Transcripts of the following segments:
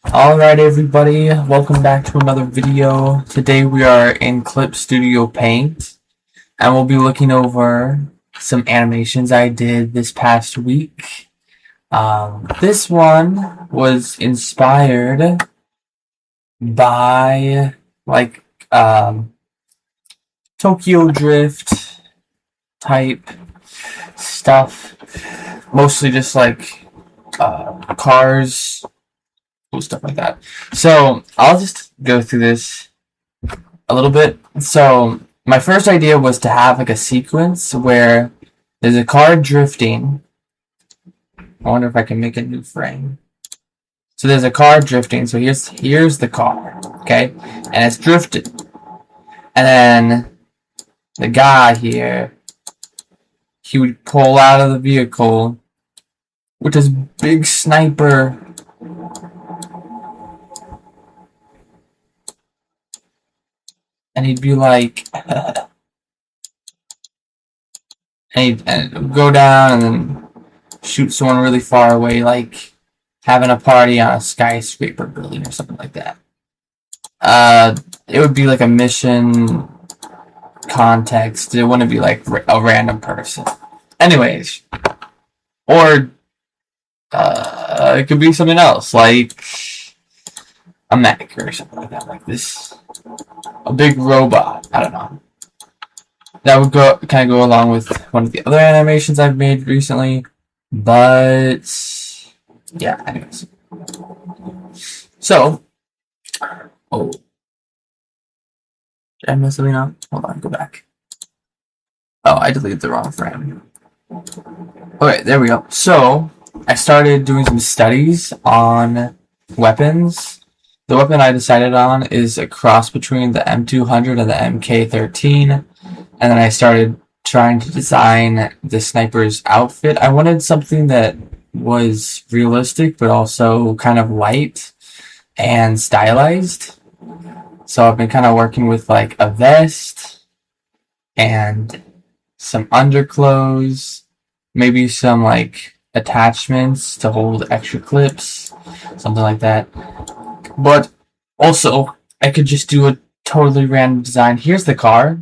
Alright everybody, welcome back to another video. Today we are in Clip Studio Paint and we'll be looking over some animations I did this past week. This one was inspired by Tokyo Drift type stuff. Mostly just cars, stuff like that. So I'll just go through this a little bit. So my first idea was to have like a sequence where there's a car drifting. I wonder if I can make a new frame. So there's a car drifting. So here's the car, okay, and it's drifted. And then the guy here, he would pull out of the vehicle with his big sniper. And he'd be like, and he'd go down and then shoot someone really far away, like having a party on a skyscraper building or something like that. It would be like a mission context. It wouldn't be like a random person. Anyways, or it could be something else, like a mech or something like that, like this. A big robot. I don't know. That would kind of go along with one of the other animations I've made recently. But yeah, anyways. So, oh, did I mess something up? Hold on, go back. Oh, I deleted the wrong frame. Okay, there we go. So, I started doing some studies on weapons. The weapon I decided on is a cross between the M200 and the MK13, and then I started trying to design the sniper's outfit. I wanted something that was realistic, but also kind of light and stylized. So I've been kind of working with like a vest and some underclothes, maybe some like attachments to hold extra clips, something like that. But also, I could just do a totally random design. Here's the car.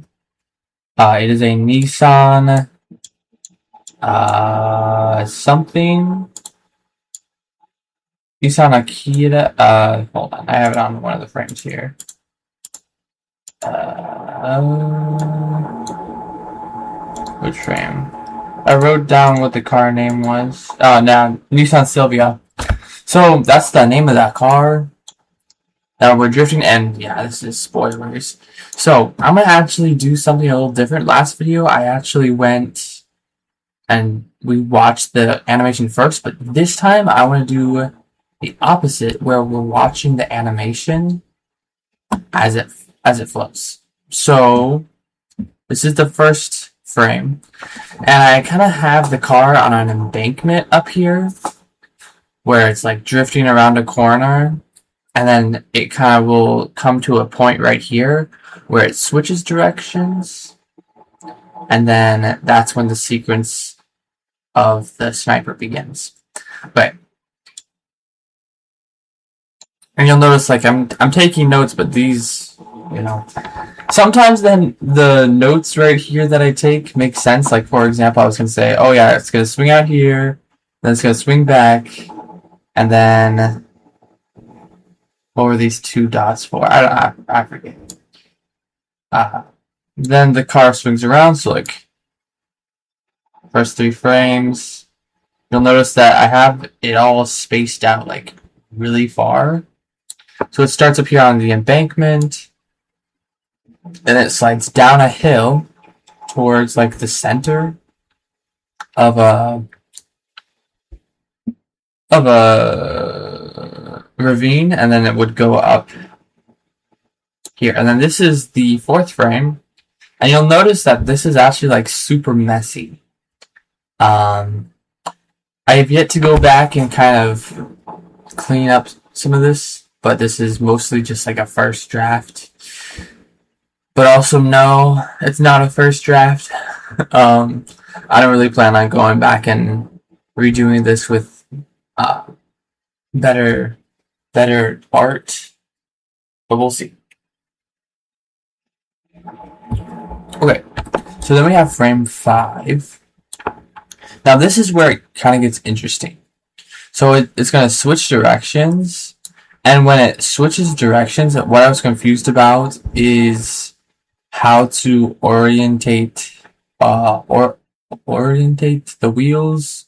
It is a Nissan something. Nissan Akira. Hold on, I have it on one of the frames here. Which frame? I wrote down what the car name was. Now Nissan Silvia. So that's the name of that car. Now we're drifting, and yeah, this is spoilers. So I'm gonna actually do something a little different. Last video, I actually went and we watched the animation first, but this time I want to do the opposite, where we're watching the animation as it flows. So this is the first frame, and I kind of have the car on an embankment up here, where it's like drifting around a corner. And then it kind of will come to a point right here where it switches directions. And then that's when the sequence of the sniper begins. But and you'll notice like I'm taking notes, but these, sometimes then the notes right here that I take make sense. Like for example, I was gonna say, oh yeah, it's gonna swing out here, then it's gonna swing back, and then what were these two dots for? I forget. Then the car swings around, so like first 3 frames, you'll notice that I have it all spaced out like really far. So it starts up here on the embankment, and it slides down a hill towards like the center of a ravine, and then it would go up here. And then this is the 4th frame, and you'll notice that this is actually like super messy. I have yet to go back and kind of clean up some of this, but this is mostly just like a first draft. But also no, it's not a first draft. I don't really plan on going back and redoing this with better better art, but we'll see. Okay, so then we have frame 5. Now this is where it kind of gets interesting. So it's going to switch directions, and when it switches directions, what I was confused about is how to orientate the wheels.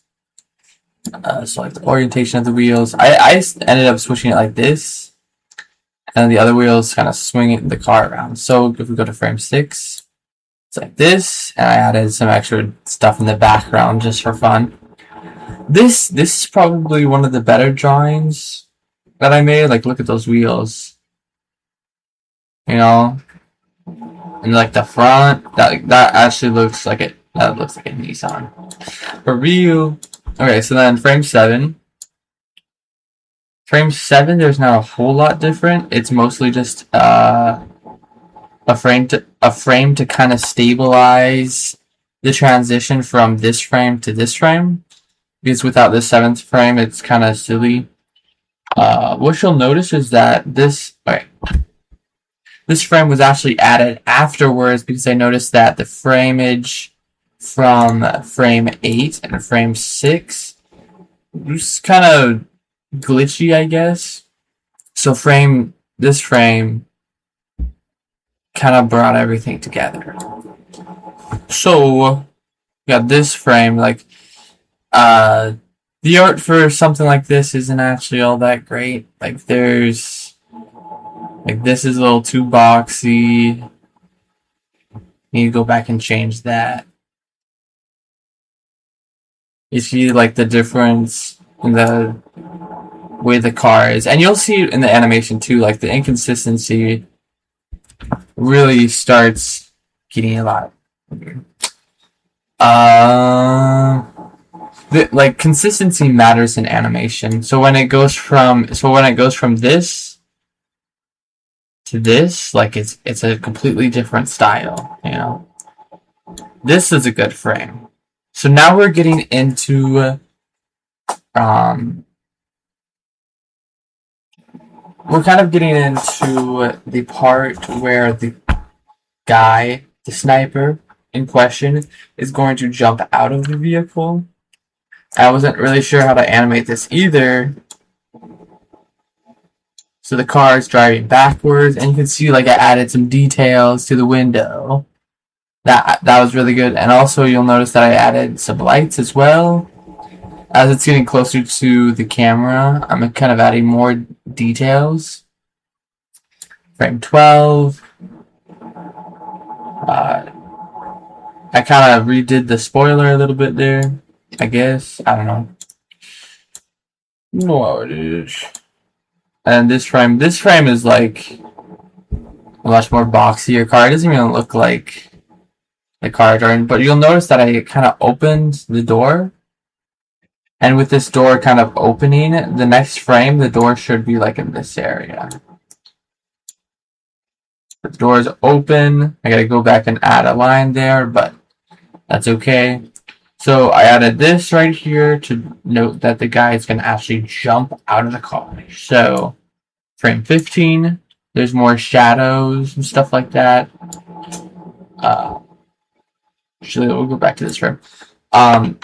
So like the orientation of the wheels. I ended up switching it like this, and the other wheels kind of swinging the car around. So if we go to frame 6, it's like this, and I added some extra stuff in the background just for fun. This is probably one of the better drawings that I made. Like, look at those wheels, you know, and like the front. That actually looks like it. That looks like a Nissan. For real. Okay, so then frame 7. Frame 7, there's not a whole lot different. It's mostly just a frame to kind of stabilize the transition from this frame to this frame. Because without this 7th frame, it's kind of silly. What you'll notice is that this frame was actually added afterwards, because I noticed that the frameage from frame 8 and frame 6 was kind of glitchy, I guess. So this frame kind of brought everything together. So we got this frame, like the art for something like this isn't actually all that great. Like this is a little too boxy. Need to go back and change that. You see like the difference in the way the car is, and you'll see it in the animation too. Like the inconsistency really starts getting a lot. Like consistency matters in animation. So when it goes from this to this, like it's a completely different style, you know. This is a good frame. So now we're getting into we're kind of getting into the part where the guy, the sniper in question, is going to jump out of the vehicle. I wasn't really sure how to animate this either. So the car is driving backwards, and you can see like I added some details to the window. That was really good. And also you'll notice that I added some lights as well. As it's getting closer to the camera, I'm kind of adding more details. Frame 12. I kind of redid the spoiler a little bit there, I guess. I don't know. You know how it is. And this frame is like a much more boxier car. It doesn't even look like the car drawing, but you'll notice that I kind of opened the door. And with this door kind of opening, the next frame, the door should be like in this area. The door is open. I gotta go back and add a line there, but that's okay. So I added this right here to note that the guy is gonna actually jump out of the car. So frame 15, there's more shadows and stuff like that. Actually, we'll go back to this frame.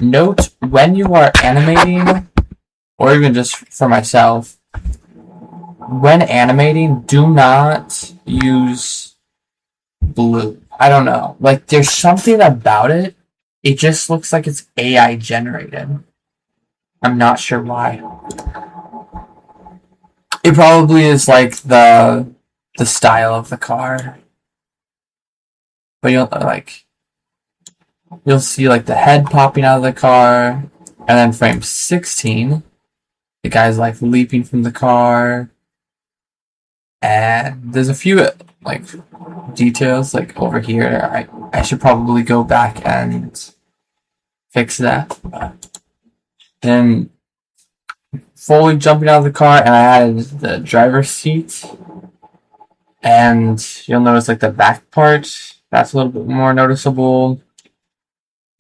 Note when you are animating, or even just for myself, when animating, do not use blue. I don't know. Like, there's something about it. It just looks like it's AI generated. I'm not sure why. It probably is like the style of the car. But you'll see like the head popping out of the car, and then frame 16, the guy's like leaping from the car, and there's a few like details like over here. I should probably go back and fix that. But then fully jumping out of the car, and I added the driver's seat, and you'll notice like the back part, that's a little bit more noticeable.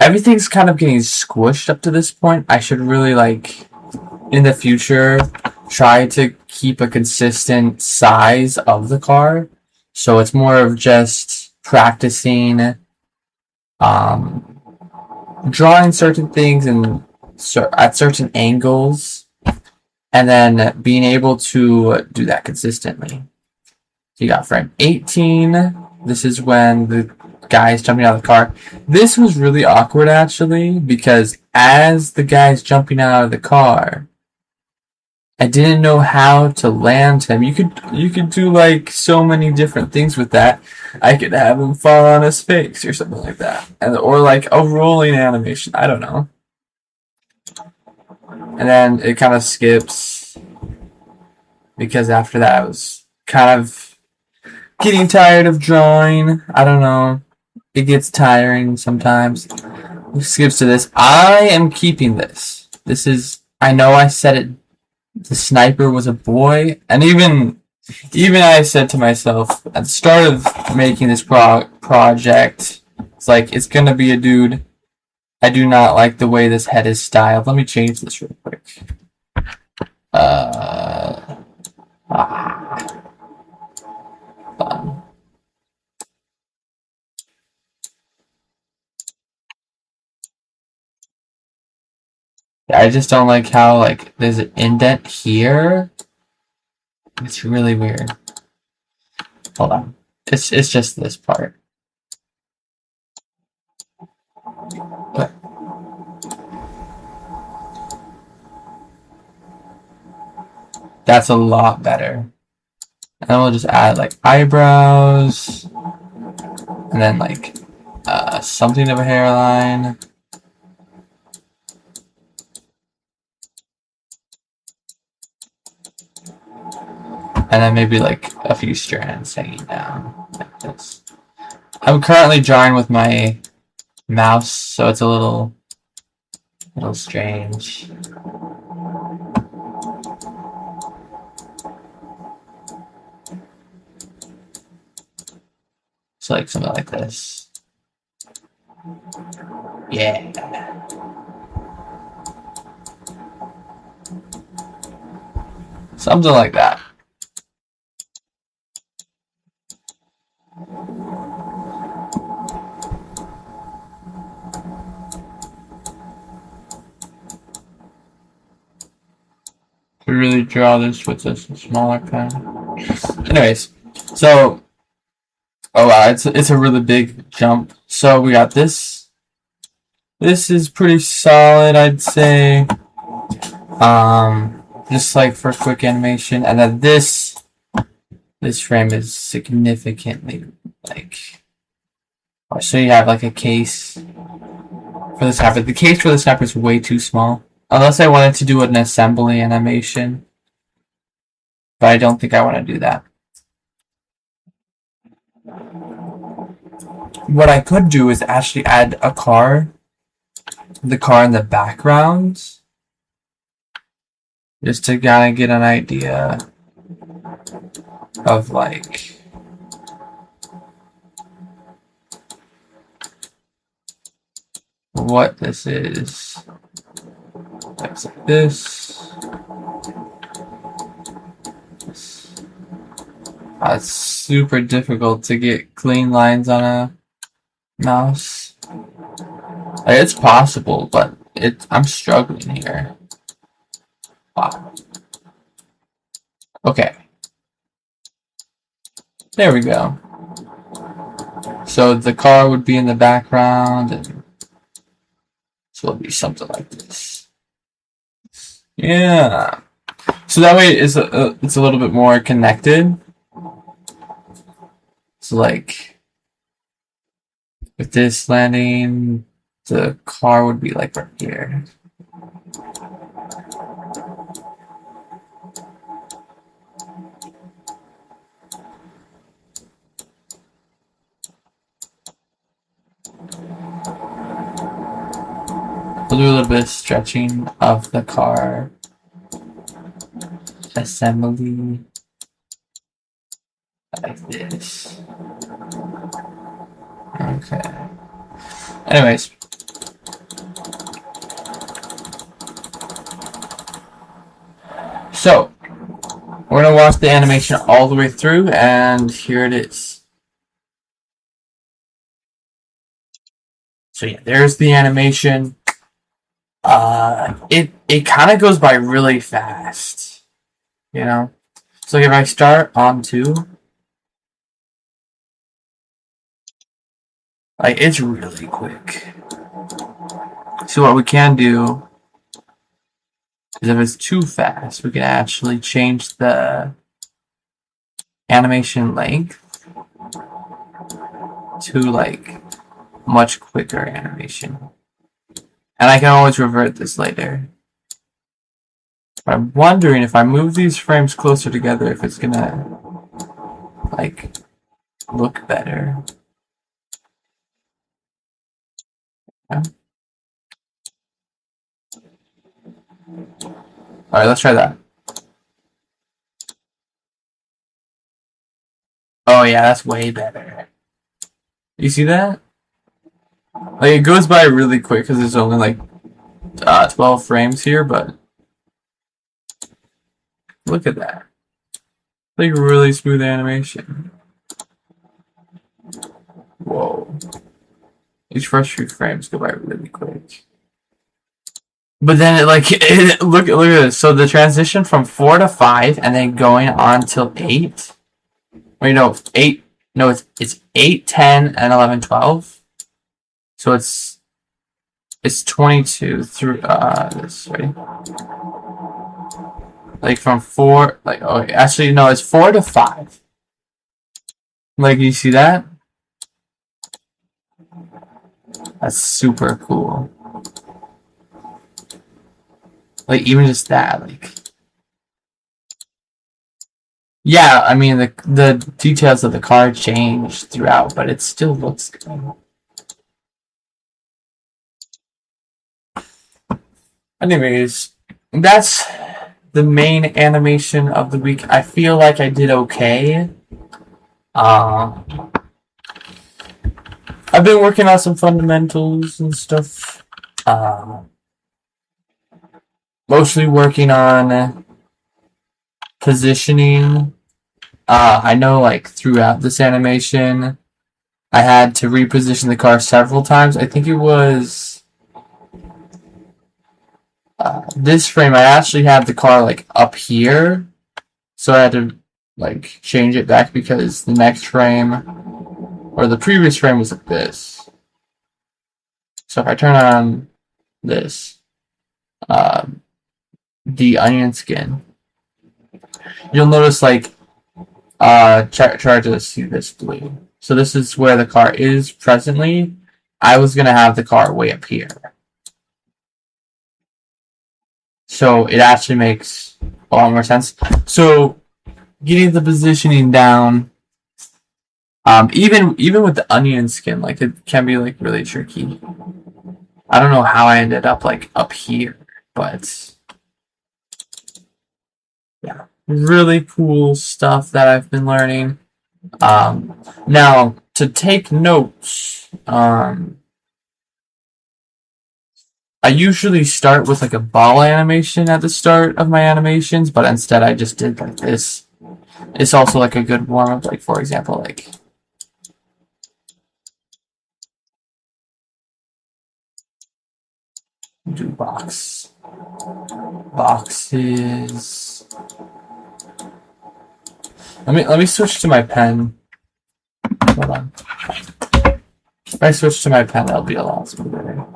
Everything's kind of getting squished up to this point. I should really, like, in the future, try to keep a consistent size of the car. So it's more of just practicing drawing certain things and at certain angles, and then being able to do that consistently. So you got frame 18. This is when the guy is jumping out of the car. This was really awkward actually, because as the guy's jumping out of the car, I didn't know how to land him. You could do like so many different things with that. I could have him fall on his face or something like that, or like a rolling animation. I don't know. And then it kind of skips because after that I was kind of getting tired of drawing. I don't know. It gets tiring sometimes. It skips to this. I am keeping this. This is. I know I said it. The sniper was a boy, and even I said to myself at the start of making this project, it's like, it's gonna be a dude. I do not like the way this head is styled. Let me change this real quick. Fun. I just don't like how, like, there's an indent here. It's really weird. Hold on. It's just this part. But that's a lot better. And then we'll just add like eyebrows, and then like something of a hairline. And then maybe like a few strands hanging down like this. I'm currently drawing with my mouse, so it's a little strange. So like something like this. Yeah. Something like that. To really draw this with a smaller pen. Anyways, so oh wow, it's a really big jump. So we got this. This is pretty solid, I'd say. Just like for quick animation, and then this frame is significantly like. So you have like a case for the snapper. The case for the snapper is way too small. Unless I wanted to do an assembly animation. But I don't think I want to do that. What I could do is actually add a car. The car in the background. Just to kind of get an idea of like what this is. Like this. It's super difficult to get clean lines on a mouse. It's possible, but I'm struggling here. Wow. Okay. There we go. So the car would be in the background, and so it'll be something like this. Yeah. So that way it's a little bit more connected. So like with this landing, the car would be like right here. We'll do a little bit of stretching of the car assembly like this. Okay. Anyways. So, We're gonna watch the animation all the way through, and here it is. So yeah, there's the animation. It kind of goes by really fast, you know. So if I start on 2, like it's really quick. So what we can do is if it's too fast, we can actually change the animation length to like much quicker animation. And I can always revert this later. But I'm wondering if I move these frames closer together, if it's gonna like look better. Yeah. Alright, let's try that. Oh yeah, that's way better. You see that? Like it goes by really quick because there's only like 12 frames here, but look at that. Like really smooth animation. Whoa. These first few frames go by really quick. But then look at this. So the transition from 4 to 5 and then going on till 8. Wait, no, 8. No, it's 8, 10, and 11, 12. So it's 22 through this, right? Like from 4, like, okay, actually no, it's 4 to 5. Like, you see that? That's super cool. Like, even just that, like, yeah, I mean the details of the car change throughout, but it still looks good. Anyways, that's the main animation of the week. I feel like I did okay. I've been working on some fundamentals and stuff. Mostly working on positioning. I know like throughout this animation, I had to reposition the car several times. I think it was this frame. I actually had the car like up here, so I had to like change it back because the next frame or the previous frame was like this. So if I turn on this, the onion skin, you'll notice like try to see this blue. So this is where the car is presently. I was gonna have the car way up here. So it actually makes a lot more sense. So getting the positioning down, even with the onion skin, like it can be like really tricky. I don't know how I ended up like up here, but yeah, really cool stuff that I've been learning. Now to take notes, I usually start with like a ball animation at the start of my animations, but instead I just did like this. It's also like a good warm up, like for example, like do boxes. Let me switch to my pen. Hold on. If I switch to my pen, that'll be a lot smoother.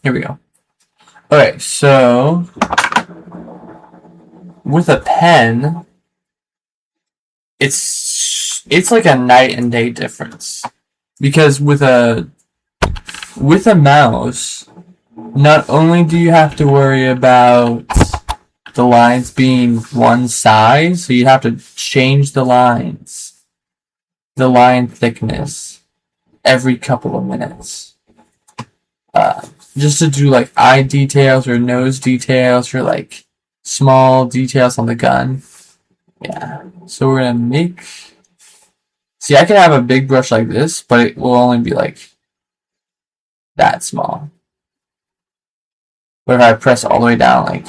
Here we go. Alright, so with a pen, it's like a night and day difference. Because with a mouse, not only do you have to worry about the lines being one size, so you have to change the lines, the line thickness, every couple of minutes. Just to do like eye details or nose details or like small details on the gun. Yeah. So we're gonna make. See, I can have a big brush like this, but it will only be like that small. But if I press all the way down, like,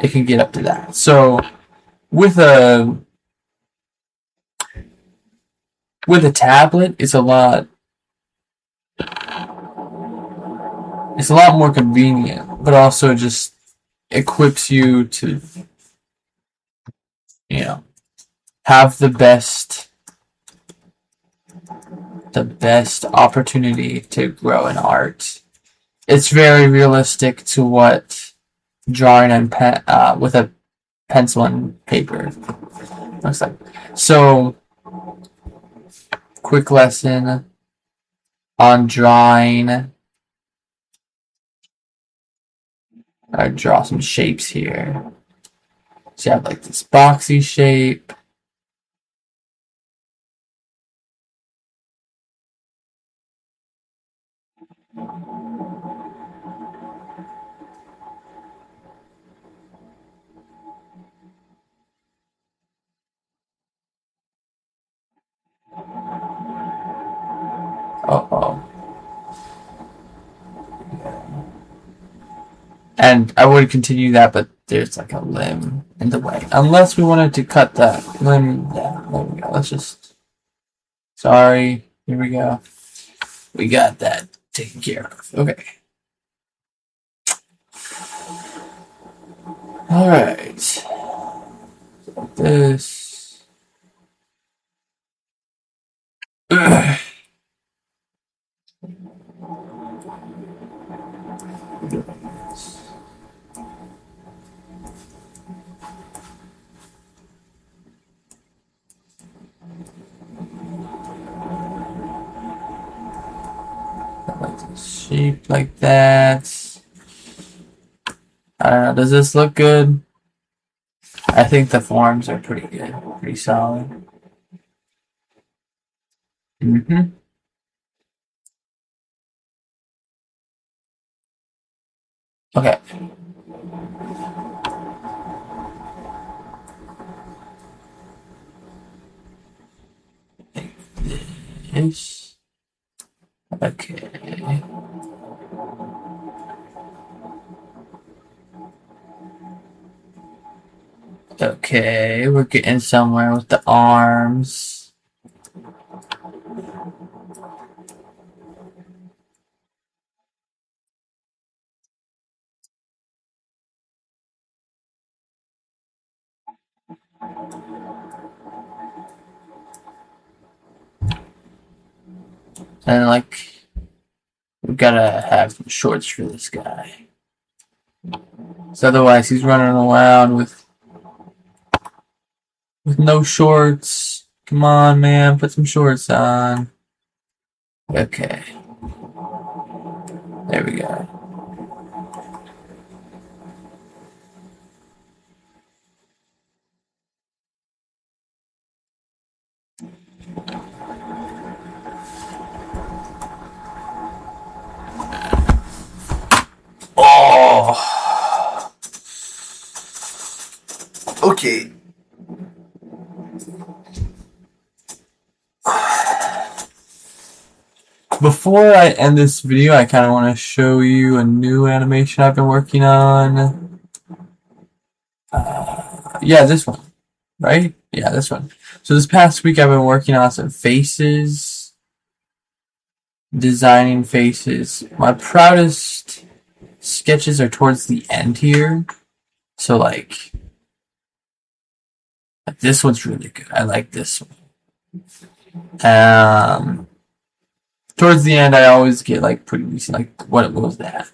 it can get up to that. So with a tablet, it's a lot more convenient, but also just equips you to, you know, have the best opportunity to grow in art. It's very realistic to what drawing and with a pencil and paper looks like. So, quick lesson on drawing. I draw some shapes here. So you have like this boxy shape. Uh-oh. And I would continue that, but there's like a limb in the way. Unless we wanted to cut that limb. Yeah, there we go. Let's just... Sorry. Here we go. We got that taken care of. Okay. Alright. This. Like shape like that. I don't know. Does this look good? I think the forms are pretty good, pretty solid. Mm-hmm. Okay. This. Okay. Okay, we're getting somewhere with the arms. And like, we gotta have shorts for this guy. So otherwise he's running around with no shorts. Come on, man, put some shorts on. Okay. There we go. Oh. Okay. Before I end this video, I kind of want to show you a new animation I've been working on. Yeah, this one. Right? Yeah, this one. So this past week I've been working on some faces. Designing faces. My proudest sketches are towards the end here. So like this one's really good. I like this one. Towards the end I always get like pretty decent. Like what was that?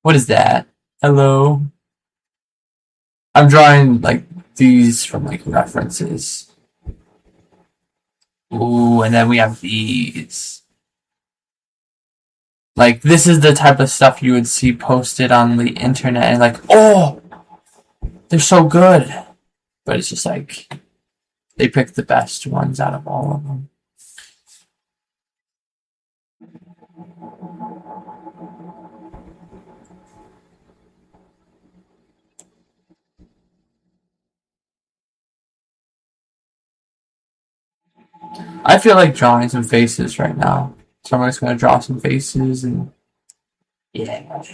What is that? Hello? I'm drawing like these from like references. Ooh, and then we have these. Like this is the type of stuff you would see posted on the internet and like, oh, they're so good. But it's just like they picked the best ones out of all of them. I feel like drawing some faces right now. So I'm just gonna draw some faces and yeah.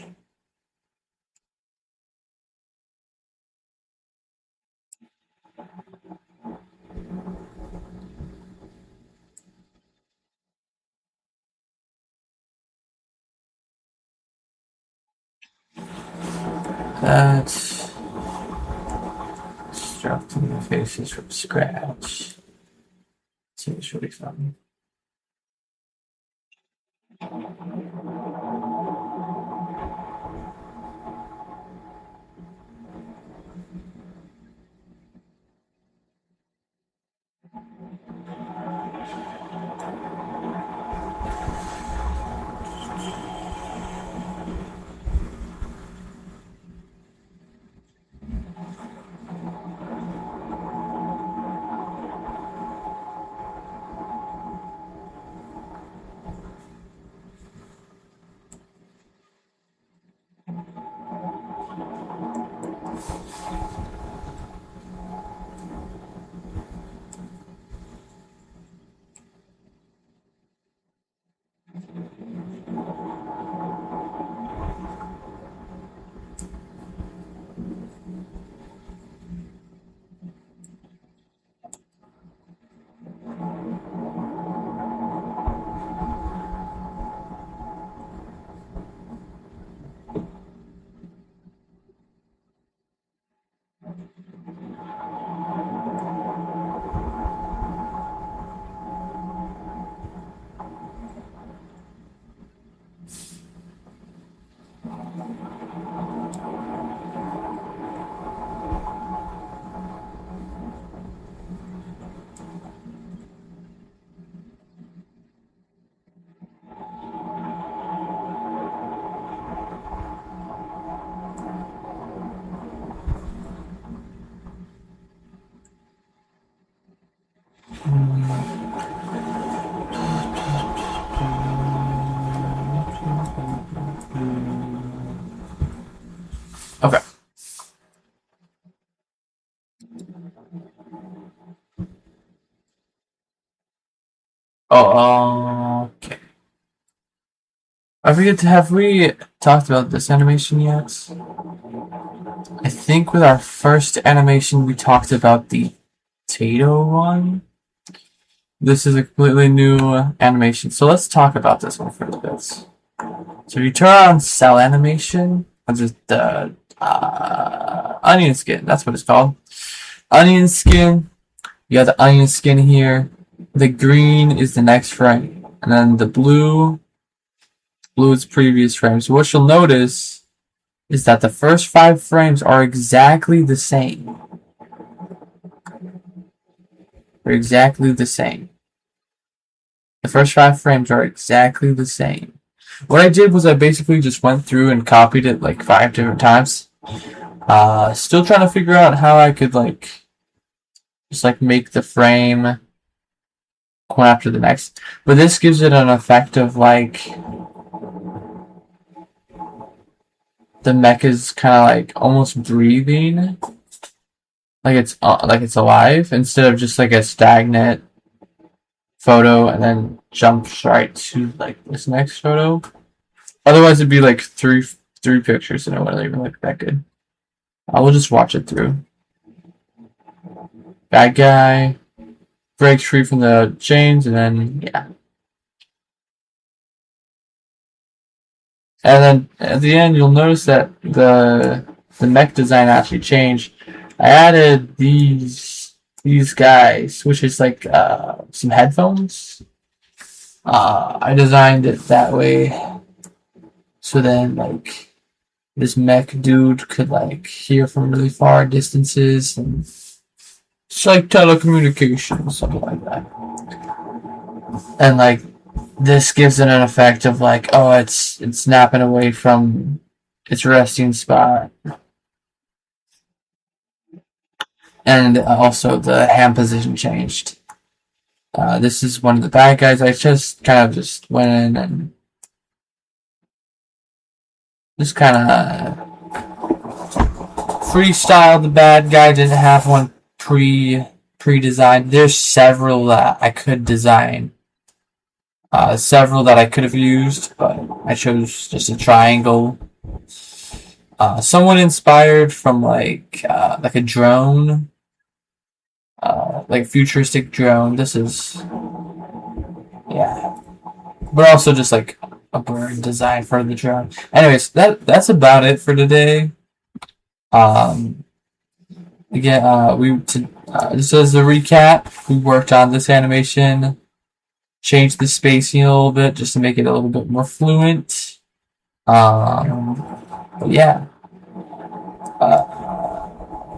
That's constructing the faces from scratch. Seems really fun. Okay. Oh, okay. I forget, have we talked about this animation yet? I think with our first animation we talked about the potato one. This is a completely new animation, so let's talk about this one for a bit. So if you turn on cell animation, just the onion skin, that's what it's called. Onion skin, you got the onion skin here. The green is the next frame, and then the blue is previous frame. So what you'll notice is that the first 5 frames are exactly the same. They're exactly the same. The first 5 frames are exactly the same. What I did was I basically just went through and copied it like 5 different times. Still trying to figure out how I could just make the frame one after the next. But this gives it an effect of the mech is kind of almost breathing, like it's alive, instead of just like a stagnant photo and then jumps right to this next photo. Otherwise it'd be like three pictures and it wouldn't even look that good. I will just watch it through. Bad guy breaks free from the chains, and then yeah. And then at the end, you'll notice that the mech design actually changed. I added these guys, which is like some headphones. I designed it that way, so then this mech dude could hear from really far distances, and it's like telecommunications, something like that. And this gives it an effect of oh, it's snapping away from its resting spot. And also the hand position changed. This is one of the bad guys. I just kind of went in and just kind of freestyled the bad guy. Didn't have one pre-designed. There's several that I could design. Several that I could have used, but I chose just a triangle. Somewhat inspired from like a drone, like a futuristic drone. This is, yeah, but also just like a bird design for the drone. Anyways, that's about it for today. Again, just as a recap, we worked on this animation, changed the spacing a little bit just to make it a little bit more fluent. But yeah.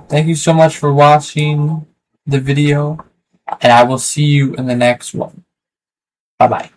Thank you so much for watching the video, and I will see you in the next one. Bye bye.